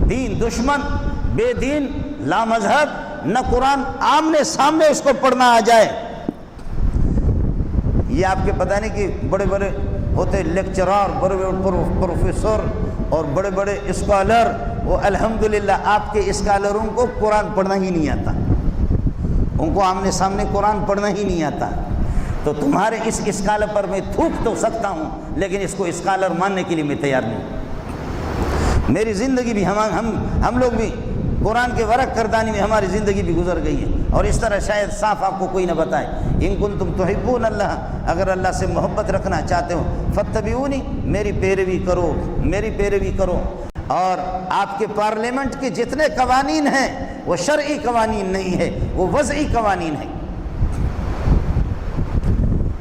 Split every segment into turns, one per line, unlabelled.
دین دشمن، بے دین، لامذہب، نہ قرآن آمنے سامنے اس کو پڑھنا آ جائے۔ یہ آپ کے پتہ نہیں کہ بڑے بڑے ہوتے لیکچرار، بڑے بڑے پروفیسر اور بڑے بڑے اسکالر، وہ الحمدللہ آپ کے اسکالروں کو قرآن پڑھنا ہی نہیں آتا، ان کو آمنے سامنے قرآن پڑھنا ہی نہیں آتا۔ تو تمہارے اس اسکالر پر میں تھوک تو سکتا ہوں، لیکن اس کو اسکالر ماننے کے لیے میں تیار نہیں۔ میری زندگی بھی ہم لوگ بھی قرآن کے ورق کردانی میں ہماری زندگی بھی گزر گئی ہے، اور اس طرح شاید صاف آپ کو کوئی نہ بتائے۔ ان کنتم تحبون اللہ، اگر اللہ سے محبت رکھنا چاہتے ہو، فاتبعونی، میری پیروی کرو، میری پیروی کرو۔ اور آپ کے پارلیمنٹ کے جتنے قوانین ہیں وہ شرعی قوانین نہیں ہے، وہ وضعی قوانین ہیں،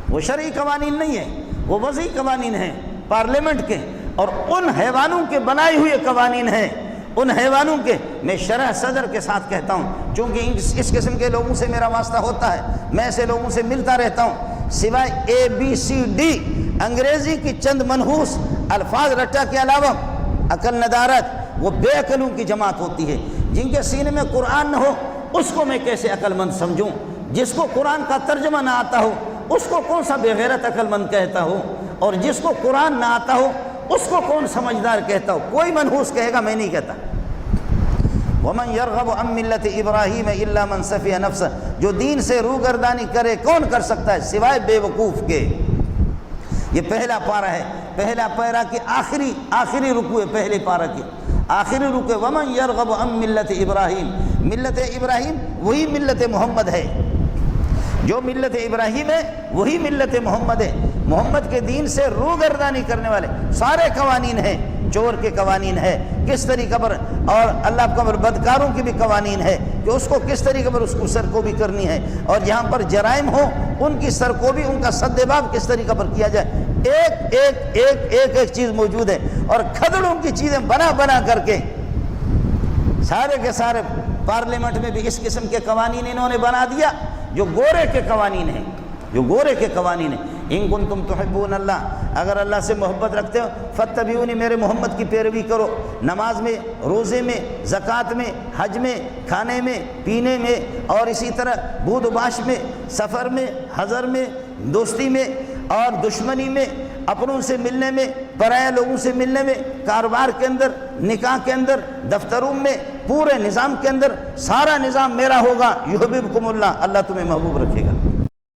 وہ شرعی قوانین نہیں ہے، وہ وضعی قوانین ہیں پارلیمنٹ کے، اور ان حیوانوں کے بنائے ہوئے قوانین ہیں، ان حیوانوں کے۔ میں شرح صدر کے ساتھ کہتا ہوں، چونکہ اس قسم کے لوگوں سے میرا واسطہ ہوتا ہے، میں ایسے لوگوں سے ملتا رہتا ہوں، سوائے ABCD انگریزی کی چند منحوس الفاظ رٹا کے علاوہ عقل ندارت وہ بے عقلوں کی جماعت ہوتی ہے۔ جن کے سینے میں قرآن نہ ہو اس کو میں کیسے عقل مند سمجھوں؟ جس کو قرآن کا ترجمہ نہ آتا ہو اس کو کون سا بے غیرت عقل مند کہتا ہو؟ اور جس کو قرآن نہ آتا ہو اس کو کون سمجھدار کہتا ہو؟ کوئی منحوس کہے گا، میں نہیں کہتا۔ وَمَنْ يَرْغَبُ عَنْ مِلَّةِ إِبْرَاهِيمَ إِلَّا مَنْ سَفِيَ نَفْسَهُ، جو دین سے روگردانی کرے کون کر سکتا ہے سوائے بے وقوف کے۔ یہ پہلا پارہ ہے، پہلا پیرا کی آخری رکوع ہے، پہلے پارہ کی آخری رکوع۔ وَمَنْ يَرْغَبُ عَنْ مِلَّةِ إِبْرَاهِيمَ، ملت ابراہیم وہی ملت محمد ہے، جو ملت ابراہیم ہے وہی ملت محمد ہے۔ محمد کے دین سے روگردانی کرنے والے سارے قوانین ہیں، چور کے قوانین ہے کس طریقے پر، اور اللہ کا بدکاروں کی بھی قوانین ہے کہ اس کو کس طریقے پر اس کو سرکوبی کرنی ہے، اور جہاں پر جرائم ہو ان کی سرکوبی، ان کا سدباب کس طریقے پر کیا جائے۔ ایک چیز موجود ہے، اور کھدڑوں کی چیزیں بنا کر کے سارے کے سارے پارلیمنٹ میں بھی اس قسم کے قوانین انہوں نے بنا دیا جو گورے کے قوانین ہیں، جو گورے کے قوانین ہیں۔ ان کنتم تحبون اللہ، اگر اللہ سے محبت رکھتے ہو فاتبعونی، میرے محمد کی پیروی کرو، نماز میں، روزے میں، زکوٰۃ میں، حج میں، کھانے میں، پینے میں، اور اسی طرح بود و باش میں، سفر میں، حضر میں، دوستی میں اور دشمنی میں، اپنوں سے ملنے میں، پرائے لوگوں سے ملنے میں، کاروبار کے اندر، نکاح کے اندر، دفتروں میں، پورے نظام کے اندر سارا نظام میرا ہوگا۔ یحببکم اللہ، اللہ تمہیں محبوب رکھے گا۔